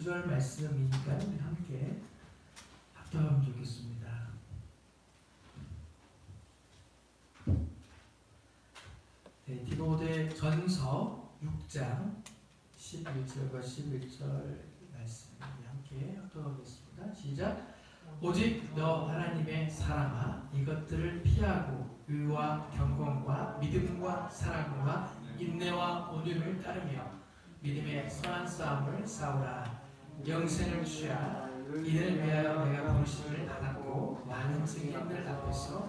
구절 말씀이니까 우리 함께 합독하면 좋겠습니다. 네, 디모데 전서 6장 11절과 11절 말씀 함께 합독하겠습니다. 시작. 오직 너 하나님의 사랑아 이것들을 피하고 의와 경건과 믿음과 사랑과 인내와 온유를 따르며 믿음의 선한 싸움을 싸우라. 영생을 취하 이를 위하여 내가 부르심을 받았고 많은 증인들 앞에서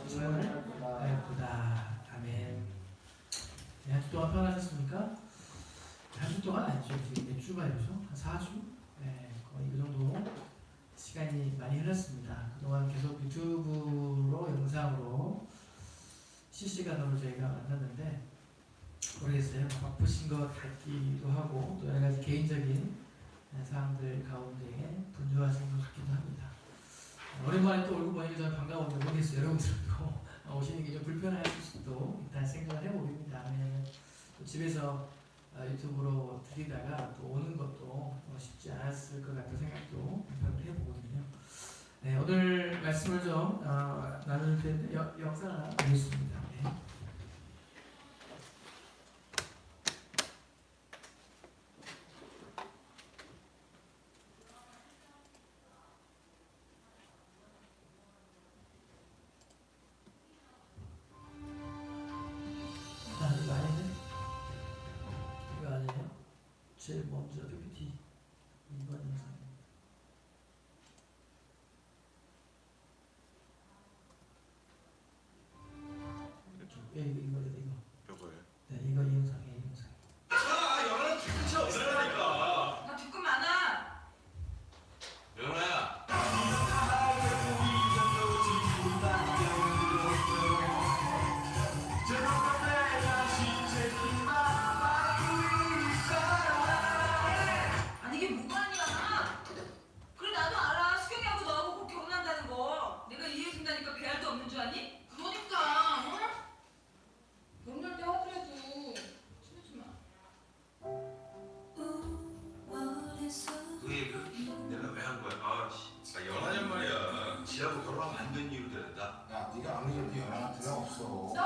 증언을 하였도다. 아멘. 네, 한 주 동안 편하셨습니까? 한 주 동안 아니죠. 지금 몇 주가 되죠? 한 4주? 네, 거의 그 정도 시간이 많이 흘렀습니다. 그동안 계속 유튜브로 영상으로 실시간으로 저희가 만났는데 모르겠어요. 바쁘신 것 같기도 하고 또 여러 가지 개인적인 사람들 가운데 분주하신 것 같기도 합니다. 오랜만에 또 얼굴 보니까 저는 반가운데 모르겠어요. 여러분들도 오시는 게 좀 불편하실 수도 있다는 생각을 해봅니다. 왜냐하면 또 집에서 유튜브로 드리다가 또 오는 것도 쉽지 않았을 것 같은 생각도 해보거든요. 네, 오늘 말씀을 좀 나눌 텐데 영상 하나 보겠습니다. 네. 이거 아니네? 이거 아니에요? 제일 먼저 PPT 2번 영상. 이거. 요거예요? 네, 이거 이 영상이에요, 이 영상. 연아는 뒤끝이 없으라니까. 나 뒤끝 많아. 연아야. 아니 이게 뭐가 아니야. 그래 나도 알아. 수경이하고 너하고 꼭 결혼한다는 거. 내가 이해해준다니까 배알도 없는 줄 아니? 그러니까. 응? 결혼할 때 하더라도 친해지 마. 그 얘기를 내가 왜 한 거야? 연아냔 말이야. 지하고 결혼하면 안 되는 이유로 된다. 야, 네가 아무리 그래도 연하가 들어 없어. 너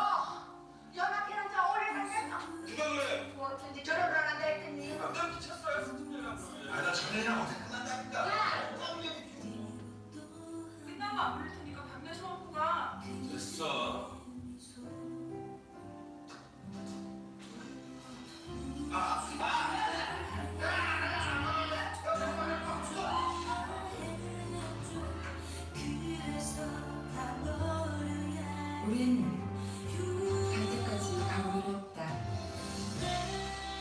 연합회랑 저 오래 다녔어? 누가 그래? 뭐 어쩐지 결혼을 안 한다 했더니 남자 미쳤어요. 나 전에랑 어떻게 끝난다니까. 끝나고 안 부를 테니까 방내 처음 가. 됐어. 우린 갈 때까지 가기로 했다.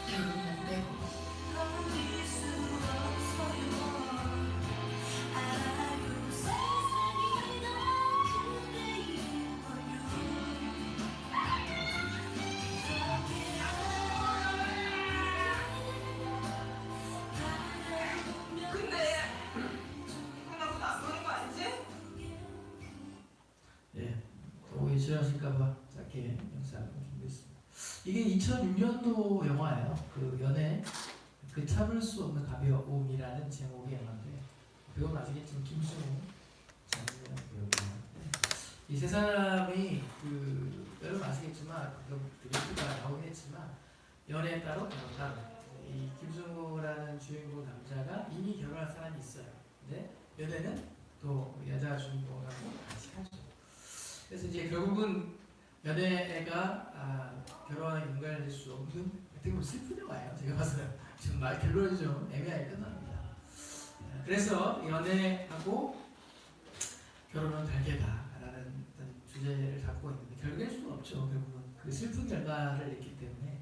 결혼은 안 되고. 근데 끝나고 안 보는 거 아니지? 예, 오해 싫어하실까봐 짧게 영상을 준비했습니다. 이게 2006년도 영화예요. 그 연애 그 참을 수 없는 가벼움이라는 제목의 영화인데 배우는 아시겠지만 김승우 장면 배우입니다. 이 세 사람이 그 여러분 아시겠지만 그 리스트가 나오긴 했지만 연애 따로 결혼 따로. 이 김승우라는 주인공 남자가 이미 결혼한 사람이 있어요. 근데 연애는 또 여자 주인공하고 같이 하죠. 그래서 이제 결국은 연애가 결혼에 연관될 수 없는 어떻게 보면 슬픈 영화예요. 제가 봐서는 지금 말 결론이 좀 애매하게 끝납니다. 그래서 연애하고 결혼은 별개다라는 주제를 갖고 있는데 결국일 수는 없죠. 결국은 그 슬픈 결과를 냈기 때문에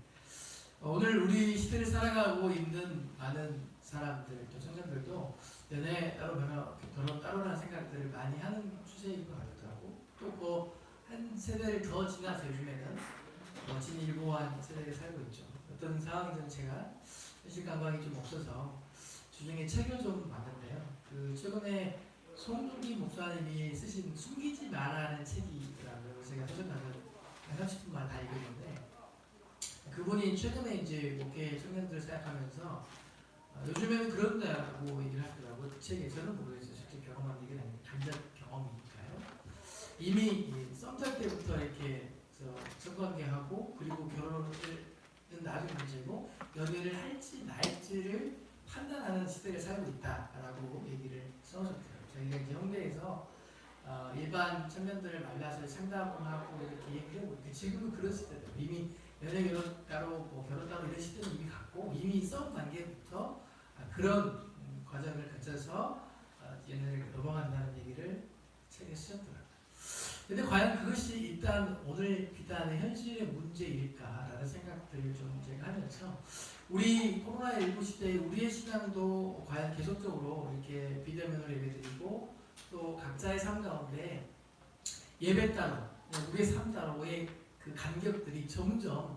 오늘 우리 시대를 살아가고 있는 많은 사람들, 또 청년들도 연애 따로 결혼 따로라는 생각들을 많이 하는 추세인 것 같더라고. 또 뭐 한 세대를 더 지나서 요즘에는 진일보한 세대를 살고 있죠. 어떤 상황이든 제가 현실 감각이 좀 없어서 주중에 책을 좀 봤는데요. 그 최근에 송중기 목사님이 쓰신 숨기지 마라는 책이 있더라고요. 제가 서점 가서 한 30분만 다 읽었는데 그분이 최근에 이제 목회 청년들을 생각하면서 요즘에는 그런다고 얘기를 하더라고요. 그 책에서는 모르겠어요. 실제 경험한 얘기는 아닌데 간접 경험이니까요. 이미 썸탈 때부터 이렇게 성관계하고 그리고 결혼은 나중에 문제고 연애를 할지 말지를 판단하는 시대를 살고 있다라고 얘기를 써주더라고요. 저희가 이제 홍대에서 일반 청년들을 만나서 상담을 하고 이렇게 얘기를 해보니까 지금은 그런 시대예요. 이미 연애 결혼 따로 뭐 결혼 따로 이런 시대는 이미 갔고 이미 썸 단계부터 그런 과정을 거쳐서 연애를 넘어간다는 얘기를 책에 쓰셨더라고요. 근데 과연 그것이 일단 오늘 비단의 현실의 문제일까라는 생각들을 좀 제가 하면서 우리 코로나19 시대에 우리의 신앙도 과연 계속적으로 이렇게 비대면으로 예배드리고 또 각자의 삶 가운데 예배 따로 우리의 삶 따로의 그 간격들이 점점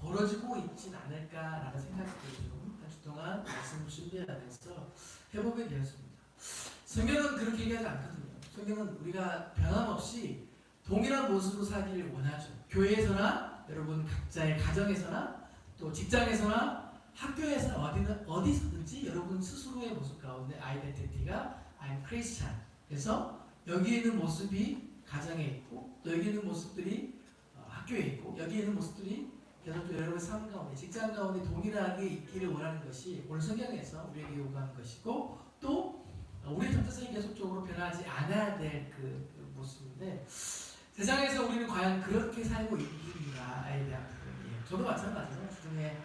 벌어지고 있진 않을까라는 생각들을 좀 한 주 동안 말씀을 준비하면서 해보게 되었습니다. 성경은 그렇게 얘기하지 않거든요. 성경은 우리가 변함없이 동일한 모습으로 살기를 원하죠. 교회에서나 여러분 각자의 가정에서나 또 직장에서나 학교에서나 어디서든지 여러분 스스로의 모습 가운데 아이덴티티가 I'm Christian. 그래서 여기 있는 모습이 가정에 있고 또 여기 있는 모습들이 학교에 있고 여기 있는 모습들이 계속적으로 여러분의 삶 가운데 직장 가운데 동일하게 있기를 원하는 것이 오늘 성경에서 우리에게 요구하는 것이고 또 우리의 정체성이 계속적으로 변하지 않아야 될 그 모습인데 세상에서 우리는 과연 그렇게 살고 있는가에 대한 부분이에요. 저도 마찬가지로 주중에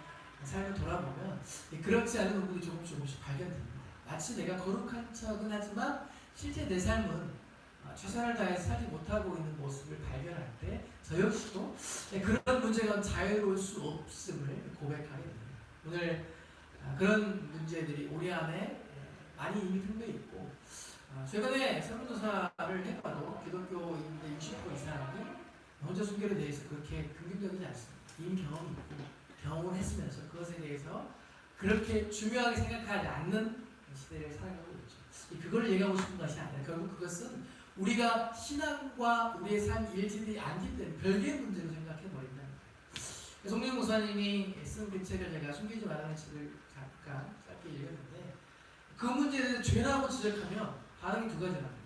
삶을 돌아보면 그렇지 않은 부분이 조금씩 발견됩니다. 마치 내가 거룩한 척은 하지만 실제 내 삶은 최선을 다해서 살지 못하고 있는 모습을 발견할 때 저 역시도 그런 문제가 자유로울 수 없음을 고백하게 됩니다. 오늘 그런 문제들이 우리 안에 많이 이미 들려 있고 최근에 설문조사를 해봐도 기독교인들 60% 이상이 혼자 순결에 대해서 그렇게 긍정적이지 않습니다. 이미 경험이 있고 경험을 했으면서 그것에 대해서 그렇게 중요하게 생각하지 않는 시대를 살아가고 있죠. 그걸 얘기하고 싶은 것이 아니라 결국 그것은 우리가 신앙과 우리의 삶이 일치되지 않기 때문에 별개의 문제로 생각해버린다는 거예요. 송영 목사님이 쓴 그 책을 제가 숨기지 말라는 책을 잠깐 짧게 읽었는데 그 문제에 대해서 죄라고 지적하면 반응이 두 가지랍니다.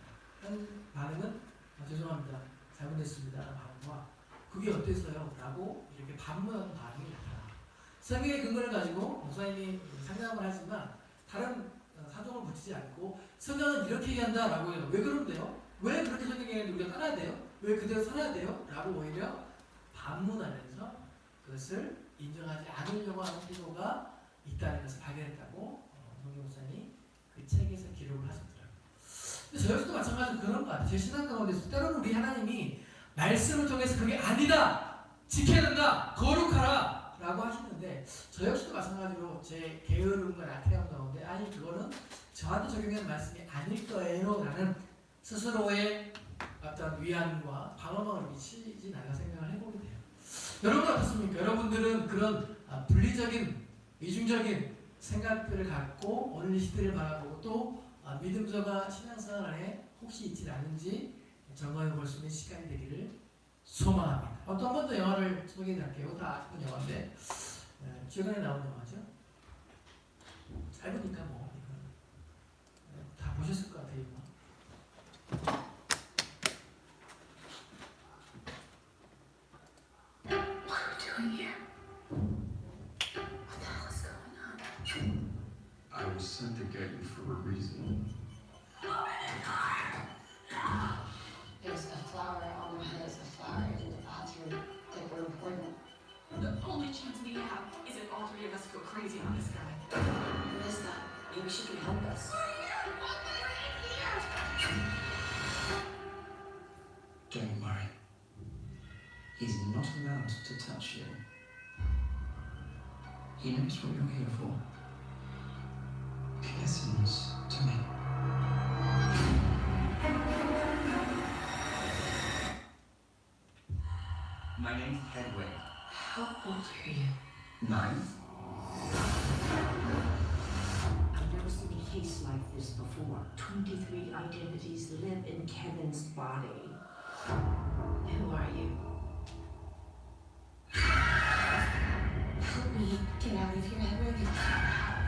한 반응은 죄송합니다. 잘못했습니다. 라는 반응과 그게 어땠어요? 라고 이렇게 반문하는 반응이 나타납니다. 성경의 근거를 가지고 목사님이 상담을 하지만 다른 사정을 붙이지 않고 성경은 이렇게 얘기한다 라고 해요. 왜 그런데요? 왜 그렇게 성경에 우리가 끊어야 돼요? 왜 그대로 살아야 돼요? 라고 오히려 반문하면서 그것을 인정하지 않으려고 하는 태도가 있다는 것을 발견했다고 송영 목사님이 그 책에서 기록을 하셨더라고요. 근데 저 역시도 마찬가지로 그런 것 같아요. 제 신앙 가운데서 때로는 우리 하나님이 말씀을 통해서 그게 아니다! 지켜야 된다! 거룩하라! 라고 하시는데 저 역시도 마찬가지로 제 게으름과 나태함 가운데 아니 그거는 저한테 적용하는 말씀이 아닐 거예요 라는 스스로의 어떤 위안과 방어망을 미치지 않아 생각을 해보게 돼요. 여러분 어떻습니까? 여러분들은 그런 분리적인 이중적인 생각들을 갖고 오늘 이 시대를 바라보고 또 믿음저가 신앙생활 안에 혹시 있지 않은지 점검해 볼 수 있는 시간이 되기를 소망합니다. 또 한 번 더 영화를 소개해 드릴게요. 다 아시는 영화인데 최근에 나온 영화죠. 짧으니까 뭐 다 보셨을 것 같아요. What are we doing here? What the hell is going on? I was sent to get you for a reason. There's a flower on the head, a flower in the bathroom that we're important. The only chance we have is if all three of us go crazy on this guy. Who is that? Maybe she can help us. Don't worry. He's not allowed to touch you. He knows what you're here for. He listens to me. My name's Hedwig. How old are you? 9. I've never seen a case like this before. 23 identities live in Kevin's body. Who are you? Help me get out of here, Hedwig.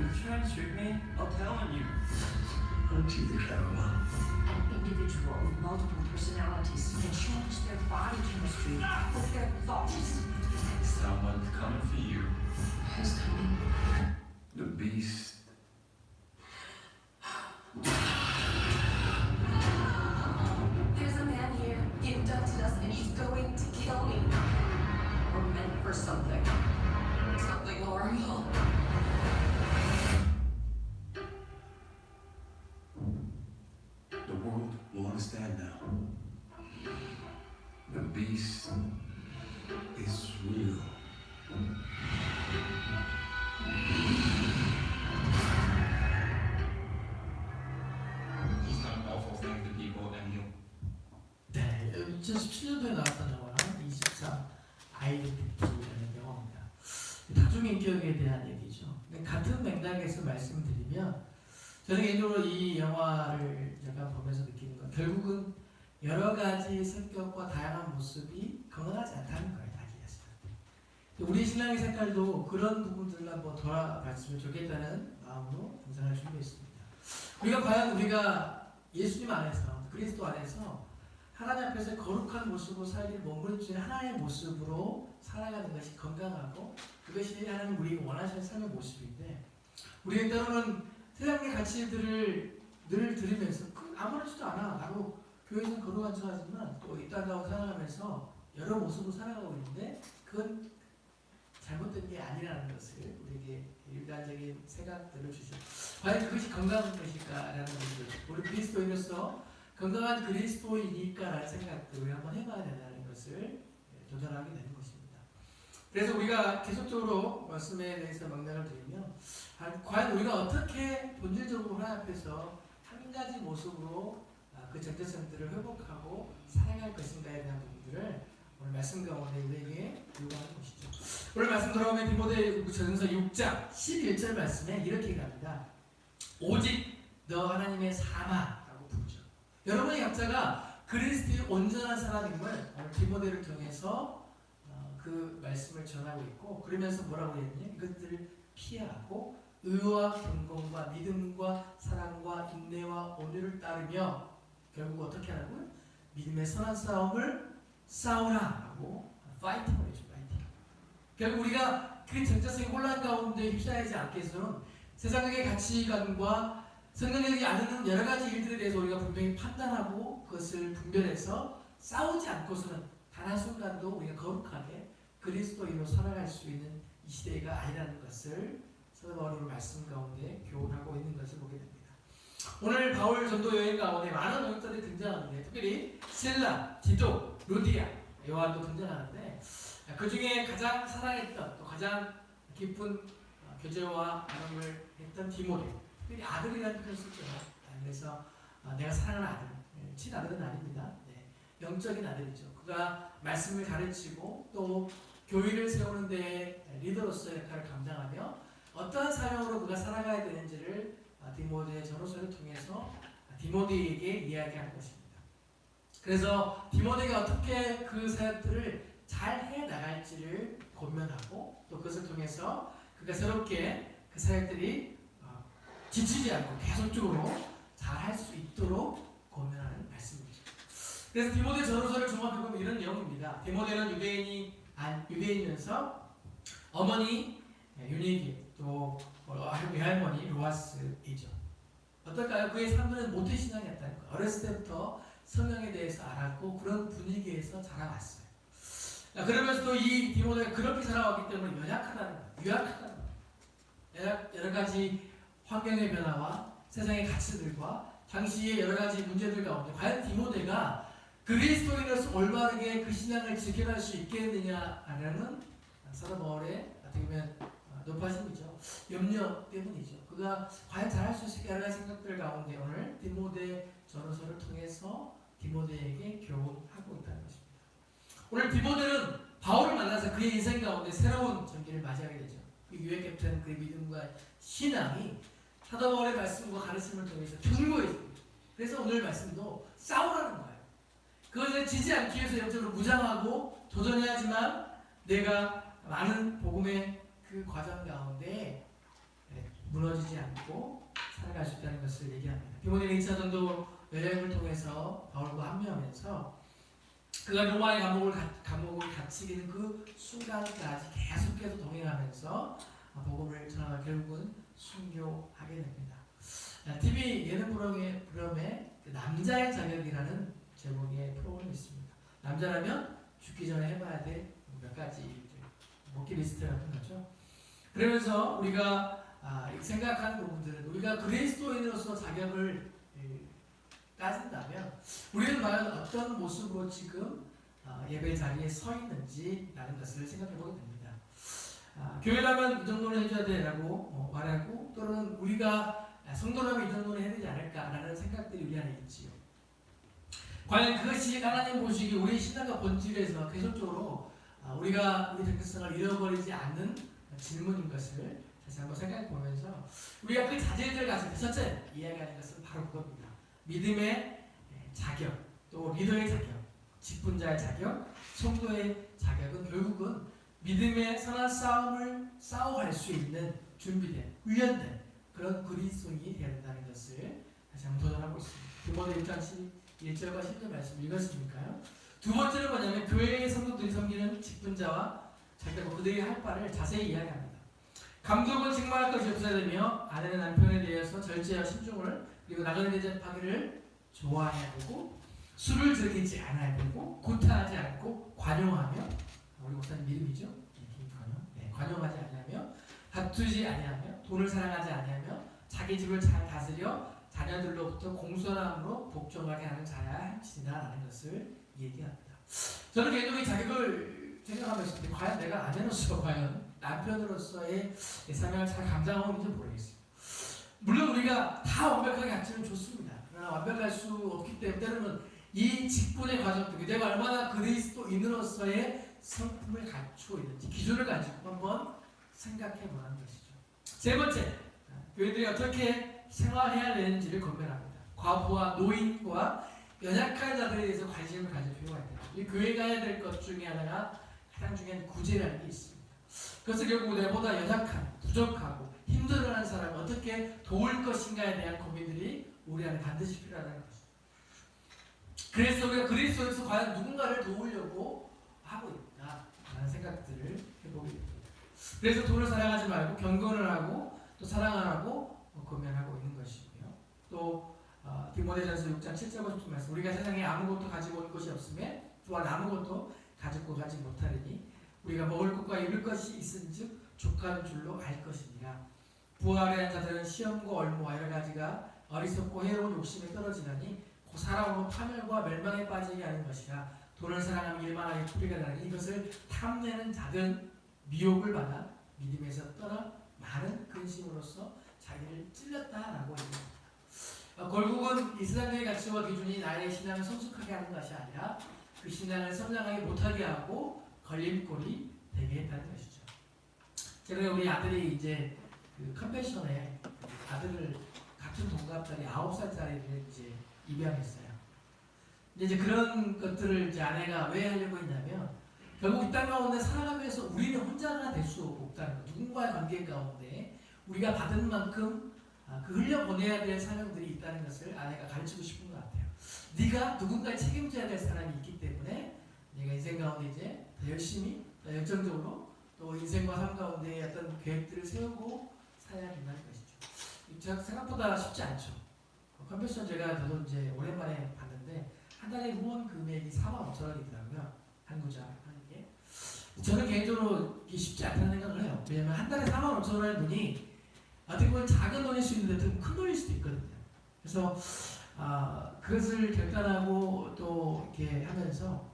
You trying to trick me? I'll tell on you. Aren't you the clever one? An individual with multiple personalities can change their body chemistry with their thoughts. Someone's coming for you. Who's coming? The beast. There's a man here. He abducted us and he's going to kill me. We're meant for something. Something horrible. The world will understand now. The beast is real. He's done awful things to people and he'll 네, 2017년도에 나왔던 영화 24 아이덴티티라는 영화입니다. 다중인격에 대한 얘기죠. 같은 맥락에서 말씀드리면 저는 개인적으로 이 영화를 약간 보면서 느끼는 건 결국은 여러 가지 성격과 다양한 모습이 건강하지 않다는 거예요. 자기가. 우리 신앙의 색깔도 그런 부분들을 한번 돌아봤으면 좋겠다는 마음으로 영상을 준비했습니다. 우리가 예수님 안에서 그리스도 안에서 하나님 앞에서 거룩한 모습으로 살기를 몸부림치는 하나님의 모습으로 살아가는 것이 건강하고 그것이 하나님 우리가 원하시는 삶의 모습인데 우리는 때로는 세상의 가치들을 늘 들으면서 아무렇지도 않아. 나도 교회에서는 거룩한 척하지만 또 이 땅 가운데 살아가면서 여러 모습으로 살아가고 있는데 그건 잘못된 게 아니라는 것을 우리에게 일반적인 생각들을 주셨죠. 과연 그것이 건강한 것일까라는 것을 우리 그리스도인으로서 건강한 그리스도이니까라는 생각들을 한번 해봐야 된다는 것을 도전하게 되는 것입니다. 그래서 우리가 계속적으로 말씀에 대해서 맥락을 드리면 과연 우리가 어떻게 본질적으로 하나님 앞에서 한 가지 모습으로 그 정체성들을 회복하고 살아갈 것인가에 대한 부분들을 오늘 말씀 가운데 우리에게 요구하는 것이죠. 오늘 말씀 들어오면 디모데전서 6장 11절 말씀에 이렇게 갑니다. 오직 너 하나님의 사마라고 부르죠. 여러분의 약자가 그리스도의 온전한 사람임을 오늘 디모데를 통해서 그 말씀을 전하고 있고 그러면서 뭐라고 했냐? 이것들을 피하고 의와 경건과 믿음과 사랑과 인내와 온유를 따르며 결국 어떻게 하라고요? 믿음의 선한 싸움을 싸우라라고 파이팅을 해줘. 파이팅. 결국 우리가 그 정체성의 혼란 가운데 휩싸이지 않게 해서는 세상의 가치관과 성경적이지 않은 여러 가지 일들에 대해서 우리가 분명히 판단하고 그것을 분별해서 싸우지 않고서는 단 한순간도 우리가 거룩하게 그리스도인으로 살아갈 수 있는 이 시대가 아니라는 것을 사도 바울의 말씀 가운데 교훈하고 있는 것을 보게 됩니다. 오늘 바울 전도 여행 가운데 많은 영역자들이 등장하는데 특별히 실라, 디도, 루디아, 요한도 등장하는데 그 중에 가장 사랑했던 또 가장 깊은 교제와 나눔을 했던 디모데, 특별히 아들이라는 표현을 쓰죠. 그래서 내가 사랑하는 아들, 친아들은 아닙니다. 네, 영적인 아들이죠. 그가 말씀을 가르치고 또 교회를 세우는 데 리더로서의 역할을 감당하며 어떠한 사명으로 그가 살아가야 되는지를 디모데의 전후서를 통해서 디모데에게 이야기한 것입니다. 그래서 디모데가 어떻게 그 사역들을 잘 해나갈지를 고민하고 또 그것을 통해서 그가 새롭게 그 사역들이 지치지 않고 계속적으로 잘 할 수 있도록 고민하는 말씀이죠. 그래서 디모데 전후서를 종합해보면 이런 내용입니다. 디모데는 유대인이면서 어머니 유니기 또 외할머니 로아스이죠. 어떨까요? 그의 삶은 모태신앙이었다는 거예요. 어렸을 때부터 성경에 대해서 알았고 그런 분위기에서 자라왔어요. 그러면서도 이 디모데가 그렇게 살아왔기 때문에 연약하다는 거예요. 유약하다는 거예요. 여러 가지 환경의 변화와 세상의 가치들과 당시의 여러 가지 문제들 가운데 과연 디모데가 그리스도인으로서 올바르게 그 신앙을 지켜갈 수 있겠느냐라는 사도 바울의 어떻게 보면 높아짐이죠. 염려 때문이죠. 그가 과연 잘할 수 있을까 여러 가지 생각들 가운데 오늘 디모데 전후서를 통해서 디모데에게 교훈하고 있다는 것입니다. 오늘 디모데는 바울을 만나서 그의 인생 가운데 새로운 전기를 맞이하게 되죠. 그 유익했던 그의 믿음과 신앙이 사도 바울의 말씀과 가르침을 통해서 견고해집니다. 그래서 오늘 말씀도 싸우라는 거예요. 그것을 지지 않기 위해서 영적으로 무장하고 도전해야지만 내가 많은 복음의 그 과정 가운데 무너지지 않고 살아갈 수 있다는 것을 얘기합니다. 디모데는 2차 전도 여행을 통해서 바울과 합류하면서 그가 로마의 감옥을 갇히기는 그 순간까지 계속해서 동행하면서 복음을 전하고 결국은 순교하게 됩니다. TV 예능 프로그램에 남자의 자격이라는 제목의 프로그램이 있습니다. 남자라면 죽기 전에 해봐야 될 몇 가지 버킷리스트 같은 거죠. 그러면서 우리가 생각하는 부분들은 우리가 그리스도인으로서 자격을 따진다면 우리는 과연 어떤 모습으로 지금 예배 자리에 서 있는지라는 것을 생각해 보게 됩니다. 교회라면 이 정도는 해줘야 돼라고 말하고 또는 우리가 성도라면 이 정도는 해야 되지 않을까라는 생각들이 우리 안에 있지요. 과연 그것이 하나님 보시기 우리 신앙과 본질에서 계속적으로 우리가 우리 정체성을 잃어버리지 않는 질문인 것을 다시 한번 생각해 보면서 우리가 그 자질들 가지고 첫째 이야기하는 것은 바로 그겁니다. 믿음의 자격, 또 리더의 자격, 직분자의 자격, 성도의 자격은 결국은 믿음의 선한 싸움을 싸워갈 수 있는 준비된, 훈련된 그런 그리스도인이 되어야 된다는 것을 다시 한번 도전하고 있습니다. 디모데 1장 1절과 10절 말씀 읽었으니까요. 두 번째는 뭐냐면 교회의 성도들이 섬기는 직분자와 자격, 그들이 할 바를 자세히 이야기합니다. 감독은 책망할 것이 없어야 되며 아내는 남편에 대해서 절제와 신중을 그리고 나그네 대접하기를 좋아해야 되고 술을 즐기지 않아야 되고 구타하지 않고 관용하며 우리 목사님 이름이죠? 관용하지 아니하며 다투지 아니하며 돈을 사랑하지 아니하며 자기 집을 잘 다스려 자녀들로부터 공손함으로 복종하게 하는 자야 할지니라는 것을 얘기합니다. 저는 개인적으로 이 자격을 생각하면서 과연 내가 아내로서 과연 남편으로서의 사명을 잘 감당하고 있는지 모르겠어요. 물론 우리가 다 완벽하게 갖추면 좋습니다. 그러나 완벽할 수 없기 때문에 때로는 이 직분의 과정들 내가 얼마나 그리스도인으로서의 성품을 갖추고 있는지 기준을 가지고 한번 생각해 보라는 것이죠. 세 번째, 교회들이 어떻게 생활해야 되는지를 권면합니다. 과부와 노인과 연약한 자들에 대해서 관심을 가질 필요가 있다. 이 교회가 해야 될 것 중에 하나가 가장 중요한 구제라는 게 있습니다. 그것은 결국 내보다 연약한, 부족하고 힘들어하는 사람을 어떻게 도울 것인가에 대한 고민들이 우리 안에 반드시 필요하다는 것이죠. 그래서 우리가 그리스도에서 과연 누군가를 도우려고 하고 있다라는 생각들을 해보게 됩니다. 그래서 돈을 사랑하지 말고 경건을 하고 또 사랑하라고 고면하고 있는 것이고요. 또 디모데전서 6장 7절과 10절 말씀 우리가 세상에 아무것도 가지고 온 것이 없으며 또한 아무것도 가지고 가지 못하리니 우리가 먹을 것과 입을 것이 있은즉 족한 줄로 알 것이니라. 부활의 자들은 시험과 얼무와 여러 가지가 어리석고 해로운 욕심에 떨어지나니 곧 살아오는 파멸과 멸망에 빠지게 하는 것이라. 돈을 사랑하면 일만하게 풀이가 나니 이것을 탐내는 자들은 미혹을 받아 믿음에서 떠나 많은 근심으로써 자기를 찔렀다라고 얘기합니다. 결국은 이 세상의 가치와 기준이 나의 신앙을 성숙하게 하는 것이 아니라 그 신앙을 성장하게 못하게 하고 걸림돌이 되게 했다는 것이죠. 제가 우리 아들이 이제 그 컨벤션에 아들을 같은 동갑자리 9살짜리를 이제 입양했어요. 이제 그런 것들을 이제 아내가 왜 하려고 했냐면 결국 이 땅 가운데 살아가면서 우리는 혼자가 될 수 없다는 거. 누군가의 관계 가운데 우리가 받은 만큼 그 흘려보내야 될 사명들이 있다는 것을 아내가 가르치고 싶은 것 같아요. 네가 누군가를 책임져야 될 사람이 있기 때문에 네가 인생 가운데 이제 더 열심히, 더 열정적으로 또 인생과 삶 가운데 어떤 계획들을 세우고 살아야 된다는 것이죠. 생각보다 쉽지 않죠. 컨벤션 저도 이제 오랜만에 봤는데 한 달에 후원 금액이 4만 5천 원이더라고요. 한구자 하는 게. 저는 개인적으로 이게 쉽지 않다는 생각을 해요. 왜냐면 한 달에 4만 5천 원의 돈이 어떻게 보면 작은 돈일 수 있는데 좀 큰 돈일 수도 있거든요. 그래서 그것을 결단하고 또 이렇게 하면서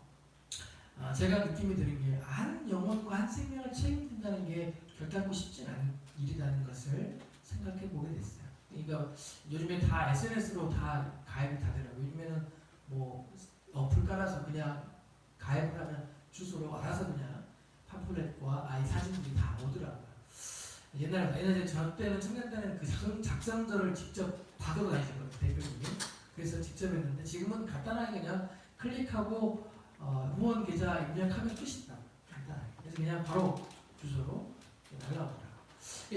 제가 느낌이 드는 게 한 영혼과 한 생명을 책임진다는 게 결단코 쉽지 않은 일이라는 것을 생각해 보게 됐어요. 그러니까 요즘에 다 SNS로 다 가입이 다 되더라고요. 요즘에는 뭐 어플 깔아서 그냥 가입을 하면 주소로 알아서 그냥 팜플렛과 아이 사진들이 다 오더라고요. 옛날에 저 때는 청년 때는 그 작성들을 직접 받으러 다니거든요. 그래서 직접 했는데 지금은 간단하게 그냥 클릭하고 후원 계좌 입력하면 끝이다. 간단하게. 그래서 그냥 바로 주소로 날라오더라고요.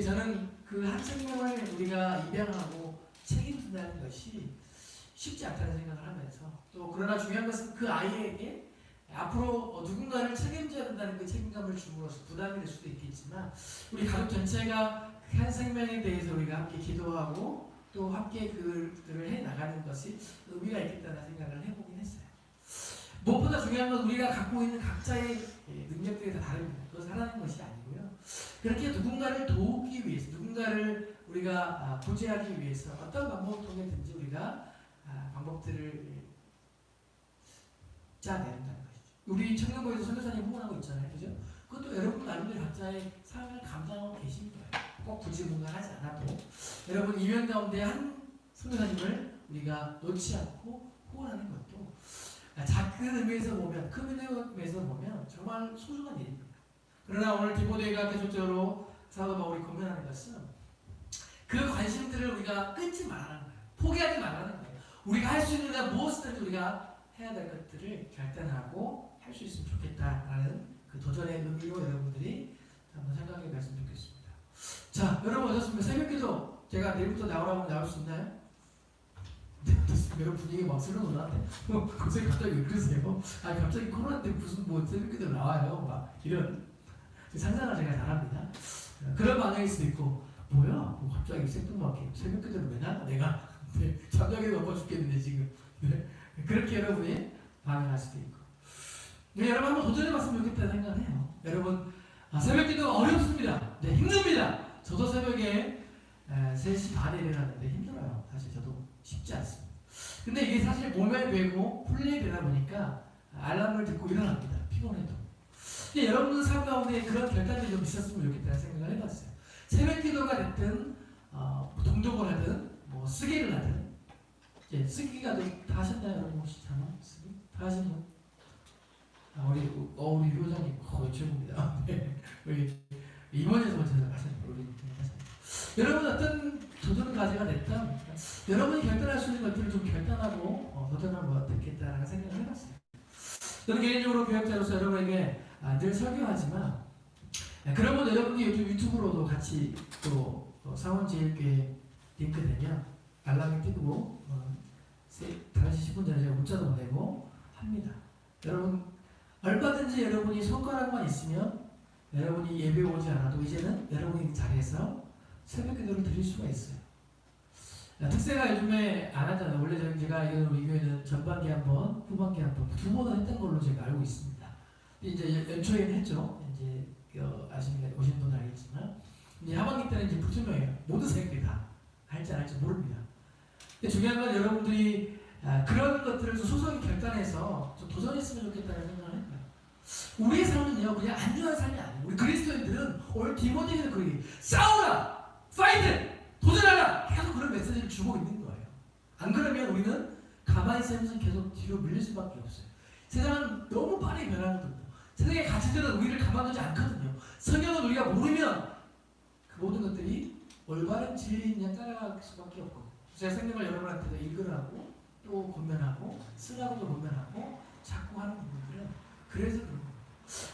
저는 그 한 생명을 우리가 입양하고 책임진다는 것이 쉽지 않다는 생각을 하면서 또 그러나 중요한 것은 그 아이에게 앞으로 누군가를 책임져야 된다는 그 책임감을 줌으로써 부담이 될 수도 있겠지만 우리 가족 전체가 한 생명에 대해서 우리가 함께 기도하고 또 함께 그들을 해나가는 것이 의미가 있겠다는 생각을 해보긴 했어요. 무엇보다 중요한 건 우리가 갖고 있는 각자의 능력들이 다 다릅니다. 그것을 하라는 것이 아니고요. 그렇게 누군가를 도우기 위해서, 누군가를 우리가 구제하기 위해서 어떤 방법을 통해든지 우리가 방법들을 짜낸다는 것이죠. 우리 청년부에서 선교사님 후원하고 있잖아요. 그죠? 그것도 여러분 나름대로 각자의 삶을 감당하고 계신 거예요. 꼭 굳이 뭔가 하지 않아도. 여러분 이면 가운데 한 선교사님을 우리가 놓지 않고 후원하는 것도 작은 의미에서 보면, 큰 의미에서 보면 정말 소중한 일입니다. 그러나 오늘 디모데가 계속적으로 사도 바울이 고민하는 것은 그 관심들을 우리가 끊지 말라는 거예요. 포기하지 말라는 거예요. 우리가 할 수 있는 한 무엇이든지 우리가 해야 될 것들을 결단하고 할 수 있으면 좋겠다라는 그 도전의 의미로 여러분들이 한번 생각해 봤으면 좋겠습니다. 자, 여러분 어떻습니까? 새벽기도 제가 내일부터 나오라고 나올 수 있나요? 여러분 분위기 막 슬렁슬렁한데 갑자기 왜 그러세요? 아 갑자기 코로나인데 무슨 뭐 새벽기도 나와요? 막 이런 상상을 제가 잘합니다. 그런 반응일 수도 있고 뭐야? 뭐 갑자기 생뚱맞게 새벽기도를 왜 나가? 내가 잠자기도 넘어 죽겠는데 지금 그렇게 여러분이 반응할 수도 있고 여러분 한번 도전해봤으면 좋겠다는 생각을 해요. 여러분 새벽기도 어렵습니다. 네, 힘듭니다. 저도 새벽에 3시 반에 일어났는데 힘들어요. 사실 저도 쉽지 않습니다. 근데 이게 사실 몸에 배고 훈련이 되다 보니까 알람을 듣고 일어납니다. 피곤해도. 근데 여러분 삶 가운데 그런 결단들이 좀 있었으면 좋겠다는 생각을 해봤어요. 새벽기도가 됐든 동독을 하든 뭐 쓰기를 하든 쓰기가 다 하셨나요? 여러분 혹시 잠깐 쓰기? 다 하신 분? 우리 효장님 거의 최고입니다. 네. 우리 임원에서 먼저 하셨네요. 우리 여러분 어떤 도전 과제가 됐든 여러분이 결단할 수 있는 것들을 좀 결단하고 도전하면 어떻겠다라는 생각을 해봤어요. 저는 개인적으로 교역자로서 여러분에게 늘 설교하지만 그러면 여러분이 요즘 유튜브로도 같이 또 사원제일교회 링크 되면 알람이 뜨고 5시 10분 전에 제가 문자도 보내고 합니다. 여러분 얼마든지 여러분이 손가락만 있으면 여러분이 예배 오지 않아도 이제는 여러분이 자리에서 새벽 기도를 드릴 수가 있어요. 특세가 요즘에 안 하잖아요. 원래 제가 우리 교회는 전반기 한 번, 후반기 한 번, 2번은 했던 걸로 제가 알고 있습니다. 이제 연초에는 했죠. 이제 아시는 오신 분은 알겠지만 이제 하반기 때는 이제 불투명해요. 모든 새벽들이 다 할지 안 할지 모릅니다. 근데 중요한 건 여러분들이 그런 것들을 좀 소소하게 결단해서 좀 도전했으면 좋겠다는 생각을 해요. 우리의 삶은요 그냥 안전한 삶이 아니에요. 우리 그리스도인들은 오늘 디모데에서 그러기 싸우라! 파이트! 도전하라! 계속 그런 메시지를 주고 있는 거예요. 안 그러면 우리는 가만히 있으면서 계속 뒤로 밀릴 수밖에 없어요. 세상은 너무 빠르게 변하거든요. 세상의 가치들은 우리를 가만두지 않거든요. 성경은 우리가 모르면 그 모든 것들이 올바른 진리인 그냥 따라갈 수밖에 없고 제가 성경을 여러분한테도 읽으라고 또 권면하고 쓰라고도 권면하고 자꾸 하는 부분들은 그래서 그런 거예요.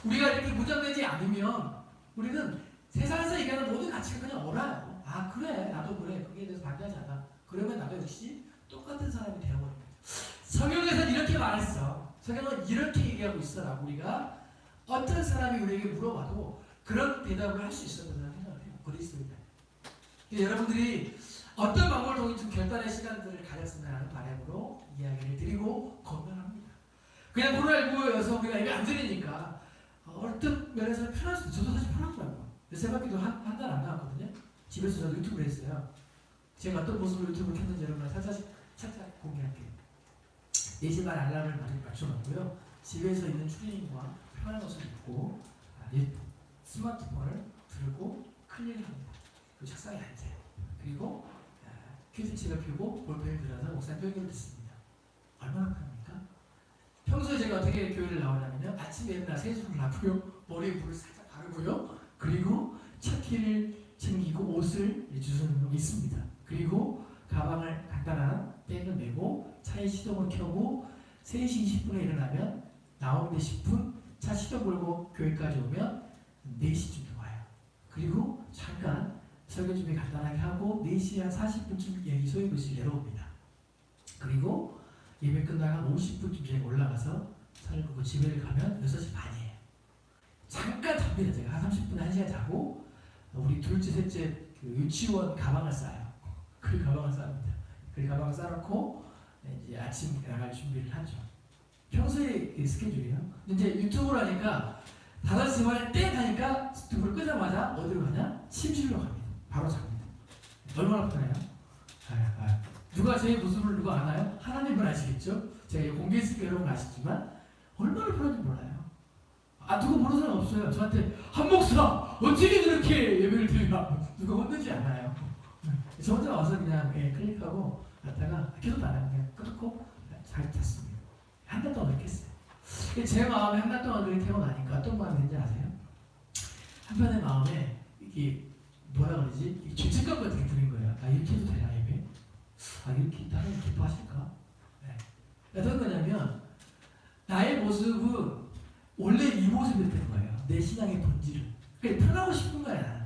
우리가 이렇게 무장되지 않으면 우리는 세상에서 얘기하는 모든 가치가 그냥 옳아요. 아 그래 나도 그래 거기에 대해서 반대하지 않아. 그러면 나도 역시 똑같은 사람이 되어버립니다. 성경에서는 이렇게 말했어. 성경은 이렇게 얘기하고 있어라고 우리가 어떤 사람이 우리에게 물어봐도 그런 대답을 할 수 있어야 된다는 생각을 해요. 그리스도인들. 여러분들이 어떤 방법을 통해 좀 결단의 시간들을 가졌으면 하는 바람으로 이야기를 드리고 건면합니다. 그냥 코로나19여서 우리가 예배 안 드리니까 어떤 면에서는 편할 수도 있어요. 저도 사실 편하더라고요. 새벽기도 한 달 안 나왔거든요. 집에서 저도 유튜브를 했어요. 제가 어떤 모습으로 유튜브를 켰는지 여러분 살짝 공개할게요. 4시 반 알람을 많이 맞춰놓고요. 집에서 있는 추리닝과 편한 옷을 입고 스마트폰을 들고 클릭을 합니다. 그리고 책상에 앉아요. 그리고 퀴즈책을 펴고 볼펜을 들어서 목사님 설교를 듣습니다. 얼마나 편합니까? 평소에 제가 어떻게 교회를 나오냐면요. 아침에 맨날 세수를 하고요. 머리에 물을 살짝 바르고요. 그리고 차키를 챙기고 옷을 주선으로 있습니다. 그리고 가방을 간단한 백을 메고 차에 시동을 켜고 3시 20분에 일어나면 나오는데 10분 차 시동 걸고 교회까지 오면 4시쯤 와요. 그리고 잠깐 설교 준비 간단하게 하고 4시 한 40분쯤 여기 소유부실 내려옵니다. 그리고 예배 끝나고 한 50분쯤 올라가서 차를 끄고 집에 가면 6시 반이에요. 잠깐 잡니다. 제가 한 30분, 1시간 자고 우리 둘째, 셋째 그 유치원 가방을 싸요. 그 가방을 쌉니다. 그 가방을 싸놓고 이제 아침 나갈 준비를 하죠. 평소에 그 스케줄이에요. 근데 이제 유튜브를 하니까 5시 반에 땡 하니까 유튜브를 끄자마자 어디로 가냐? 침실로 갑니다. 바로 잡니다. 얼마나 편해요? 누가 제 모습을 누가 아나요? 하나님은 아시겠죠? 제가 공개했으니까 여러분 아시지만 얼마나 편한지 몰라요. 누가 모르는 사람 없어요. 저한테 한 목사 어떻게 그렇게 예배를 드리나 누가 혼내지 않아요. 저 혼자 와서 그냥 클릭하고 갔다가 기도도 안 하고 그냥 끊고 잘 잤습니다. 한 달 동안 그렇게 했어요. 제 마음에 한 달 동안 그렇게 하고 나니까 어떤 마음이 드는지 아세요? 한편의 마음에 이게 뭐라 그러지? 죄책감 같은 게 드는 거예요. 이렇게 해도 되나 예배? 이렇게 하나님 기뻐하실까? 네. 어떤 거냐면 나의 모습은 원래 이 모습이었던 거예요. 내 신앙의 본질은. 그러니까 편하고 싶은 거야 나는.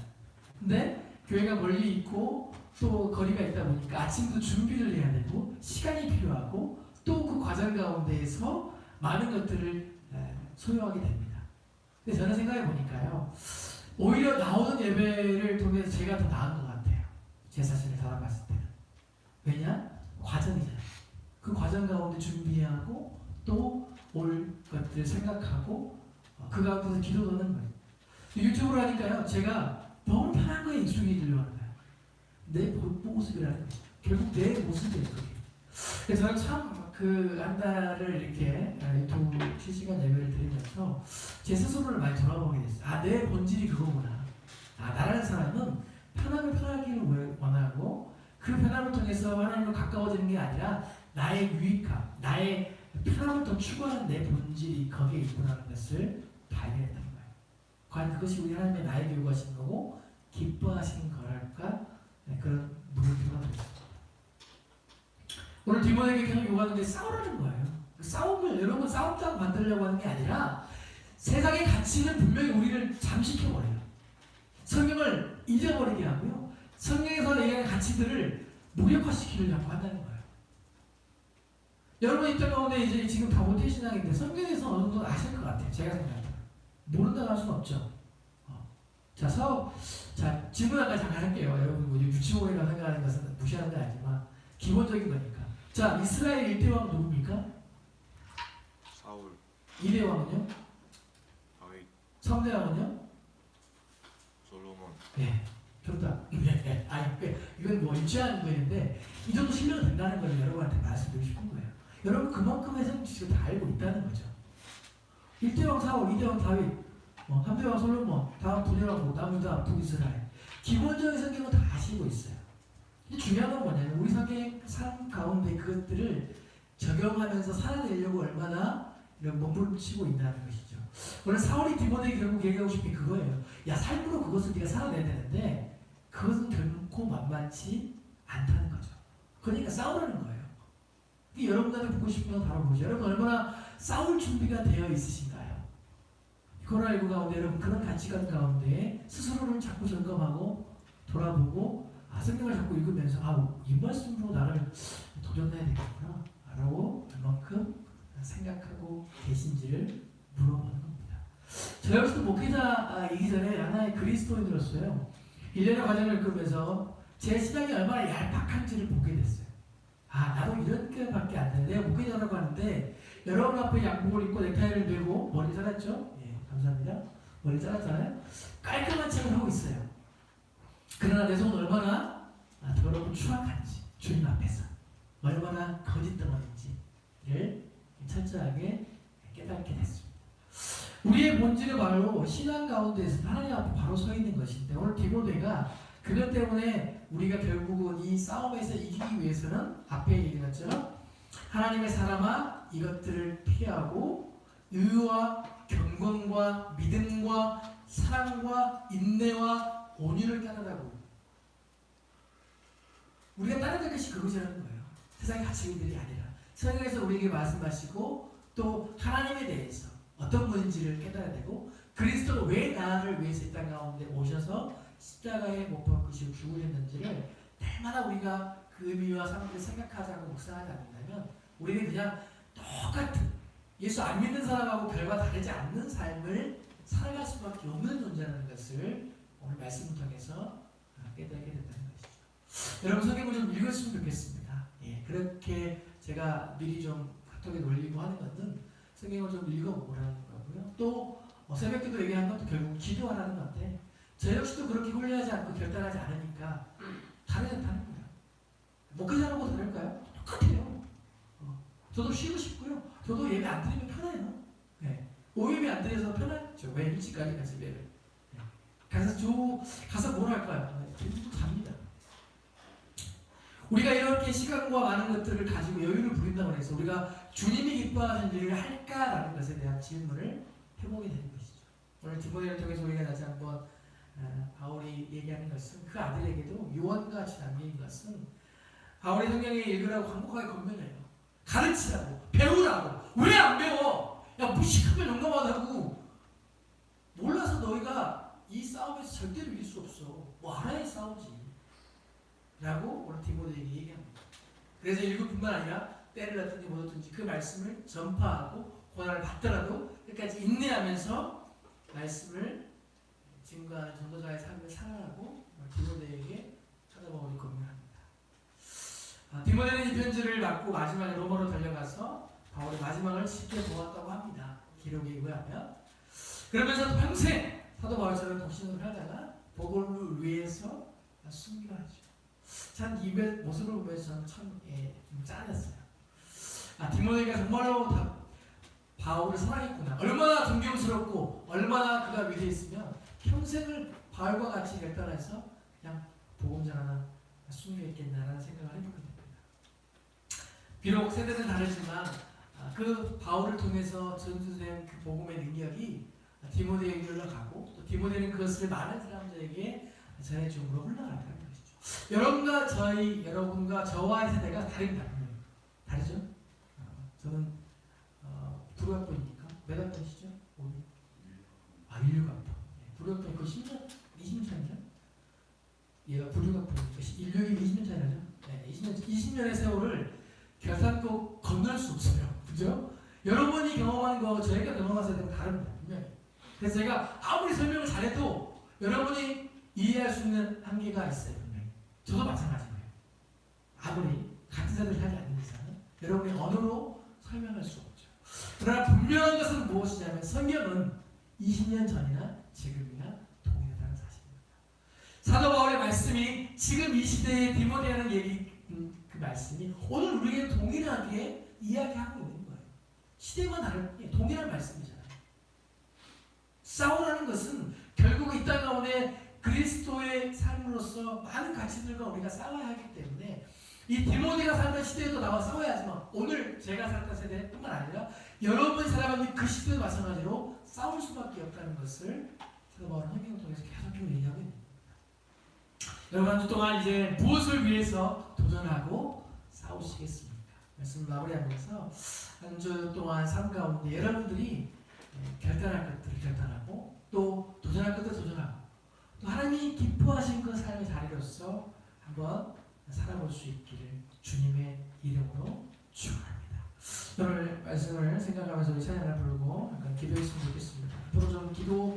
근데 교회가 멀리 있고 또 거리가 있다 보니까 아침부터 준비를 해야 되고 시간이 필요하고 또 그 과정 가운데에서 많은 것들을 소요하게 됩니다. 근데 저는 생각해 보니까요. 오히려 나오는 예배를 통해서 제가 더 나은 것 같아요. 제 자신을 돌아봤을 때는. 왜냐? 과정이잖아요. 그 과정 가운데 준비하고 또 올 것들을 생각하고 그 가운데서 기도도 하는 거예요. 유튜브를 하니까요. 제가 너무 편한 거에 익숙해지려고 하는 거예요. 내 모습이라는 거예요. 결국 내 모습이에요. 그게. 그래서 저는 참 그 한 달을 이렇게 유튜브 실시간 예배를 드리면서 제 스스로를 많이 돌아보게 됐어요. 내 본질이 그거구나. 나라는 사람은 편하기를 원하고 그 편함을 통해서 하나님과 가까워지는 게 아니라 나의 유익함, 나의 편함을 더 추구하는 내 본질이 거기에 있구나라는 것을 발견했던 거예요. 과연 그것이 우리 하나님의 나에게 요구하시는 거고 기뻐하시는 거랄까? 그런 물음표가 되었습니다. 오늘 디모데에게 계속 요구하는 게 싸우라는 거예요. 그 싸움을 여러분 싸움장 만들려고 하는 게 아니라 세상의 가치는 분명히 우리를 잠식해버려요. 성경을 잊어버리게 하고요. 성경에서 얘기하는 가치들을 무력화시키려고 한다는 거예요. 여러분 입장 가운데 이제 지금 다 모태신앙인데 성경에서 어느 정도 아실 것 같아요. 제가 생각합니다. 모른다고 할 수는 없죠. 자, 질문 한 가지 잠깐 할게요. 여러분 뭐 유치원이라고 생각하는 것은 무시하는 게 아니지만 기본적인 거니까. 자, 이스라엘 1대 왕 누굽니까? 사울. 2대 왕은요? 다윗. 3대 왕은요? 솔로몬. 네, 정답. 이건 뭐 유치한 거인데 이 정도 실력이 된다는 걸 여러분한테 말씀드리고 싶은 거예요. 여러분 그만큼의 성취를 다 알고 있다는 거죠. 1대 왕 사울, 2대 왕 다윗, 3대 왕 솔로몬, 다음 2대 왕 남유다, 북이스라엘. 기본적인 성경은 다 아시고 있어요. 중요한 건 뭐냐면 우리 삶 가운데 그것들을 적용하면서 살아내려고 얼마나 이런 몸부림치고 있다는 것이죠. 오늘 사울이 디모데에게 결국 얘기하고 싶은 게 그거예요. 야, 삶으로 그것을 네가 살아내야 되는데 그것은 결코 만만치 않다는 거죠. 그러니까 싸우라는 거예요. 여러분들한테 묻고 싶은 건 바로 뭐죠? 여러분 얼마나 싸울 준비가 되어 있으신가요? 코로나19 가운데 여러분 그런 가치관 가운데 스스로를 자꾸 점검하고 돌아보고 성경을 자꾸 읽으면서 이 말씀으로 나를 도전해야 되겠구나 라고 얼만큼 생각하고 계신지를 물어보는 겁니다. 저 역시도 목회자이기 전에 하나의 그리스도인으로서요 1년의 과정을 겪으면서 제 신앙이 얼마나 얄팍한지를 보게 됐어요. 나도 이런 게밖에 안 되는데 내가 목회자라고 하는데 여러분 앞에 양복을 입고 넥타이를 메고 머리 잘랐죠? 예, 감사합니다. 머리 잘랐잖아요. 깔끔한 척을 하고 있어요. 그러나 내 속은 얼마나 더럽고 추악한지 주님 앞에서 얼마나 거짓덩어리인지를 철저하게 깨닫게 됐습니다. 우리의 본질은 바로 신앙 가운데서 하나님 앞에 바로 서 있는 것인데 오늘 디모데가 그것 때문에 우리가 결국은 이 싸움에서 이기기 위해서는 앞에 얘기한 것처럼 하나님의 사람아 이것들을 피하고 의와 경건과 믿음과 사랑과 인내와 온유를 따르라고. 우리가 따라야 될 것이 그것이라는 거예요. 세상의 가치들이 아니라 성경에서 우리에게 말씀하시고 또 하나님에 대해서 어떤 분인지를 깨달아야 되고 그리스도가 왜 나를 위해서 이 땅 가운데 오셔서 십자가에 못 박히시고 죽으셨는지를 날마다 우리가 그 의미와 삶을 생각하자고 묵상하지 않는다면 우리는 그냥 똑같은 예수 안 믿는 사람하고 별과 다르지 않는 삶을 살아갈 수밖에 없는 존재라는 것을 오늘 말씀을 통해서 깨닫게 된다는 것이죠. 여러분 성경을 좀 읽었으면 좋겠습니다. 예, 그렇게 제가 미리 좀 카톡에 놀리고 하는 것은 성경을 좀 읽어보라는 거고요. 또 새벽기도 얘기한 것도 결국 기도하라는 건데 저 역시도 그렇게 훈련하지 않고 결단하지 않으니까 다르지 않다는 거예요. 목회자라고 다를까요? 똑같아요. 저도 쉬고 싶고요. 저도 예배 안 드리면 편해요. 네. 오예배 안 드려서 편하죠. 왜 일찍까지 가서 예배? 네. 가서 뭘 할까요? 대부분 잡니다. 우리가 이렇게 시간과 많은 것들을 가지고 여유를 부린다고 해서 우리가 주님이 기뻐하는 일을 할까라는 것에 대한 질문을 해보게 되는 것이죠. 오늘 디모데를 통해서 우리가 다시 한번 바울이 얘기하는 것은 그 아들에게도 요한같이 남긴 것은 바울이 성경에 읽으라고 반복하게 권면해요. 가르치라고, 배우라고. 왜 안 배워? 야 무식하면 용감하다고. 몰라서 너희가 이 싸움에서 절대로 이길 수 없어. 뭐 알아야 싸우지. 라고 오늘 디모데에게 얘기합니다. 그래서 읽을 뿐만 아니라 때를 낳든지 못 얻든지 그 말씀을 전파하고 고난을 받더라도 끝까지 인내하면서 말씀을 증거하는 전도자의 삶을 살아가고 디모데에게 쳐다보고 권면합니다. 디모데는 이 편지를 받고 마지막에 로마로 달려가서 바울의 마지막을 지켜보았다고 합니다. 기록에 의하면. 그러면서 평생 사도 바울처럼 독신을 하다가 복음을 위해서 순교하죠. 참 이 모습을 보면서 저는 참 좀 짠했어요. 디모데가 정말로 바울을 사랑했구나. 얼마나 존경스럽고 얼마나 그가 위대했으면 평생을 바울과 같이 결단해서 그냥 복음 전하나 순교했겠나라는 생각을 해보게 됩니다. 비록 세대는 다르지만 그 바울을 통해서 전수된 그 복음의 능력이 디모데에게 흘러가고 또 디모데는 그것을 많은 사람들에게 전해줌으로 흘러간다는 것이죠. 여러분과 저와의 세대가 다릅니다. 다르죠? 저는 불교학번이니까 몇 학번이시죠? 16학번. 불교학번이 거의 10년, 20년 차이죠? 얘가 불교학번이니까 16이 20년 차이라죠? 네, 20년의 세월을 결단코 건널 수 없어요. 그죠? 여러분이 경험하는 거 저희가 경험하셔야 되는 거 다릅니다. 분명히. 그래서 제가 아무리 설명을 잘해도 여러분이 이해할 수 있는 한계가 있어요. 분명히. 저도 마찬가지예요. 아무리 같은 세대를 하지 않는 이상은 여러분이 언어로 설명할 수 없죠. 그러나 분명한 것은 무엇이냐면 성경은 20년 전이나 지금이나 동일하다는 사실입니다. 사도 바울의 말씀이 지금 이 시대의 디모데라는 얘기 그 말씀이 오늘 우리에게 동일하게 이야기하고 있는 거예요. 시대만 다를 뿐 동일한 말씀이잖아요. 싸우라는 것은 결국 이 땅 가운데 그리스도의 삶으로서 많은 가치들과 우리가 싸워야 하기 때문에 이 디모데가 살던 시대에도 나와 싸워야지만 오늘 제가 살던 세대뿐만 아니라 여러분이 살아가는 그 시대도 마찬가지로 싸울 수밖에 없다는 것을 사도 바울은 성경을 통해서 계속 얘기하고 있는 겁니다. 여러분 한 주 동안 이제 무엇을 위해서 도전하고 싸우시겠습니까? 말씀 마무리하면서 한 주 동안 삶 가운데 여러분들이 결단할 것들을 결단하고 또 도전할 것들을 도전하고 또 하나님이 기뻐하신 그 삶의 자리로서 한번 살아볼 수 있기를 주님의 이름으로 축원합니다. 오늘 말씀을 생각하면서 우리 찬양을 부르고 기도했으면 좋겠습니다. 앞으로 좀 기도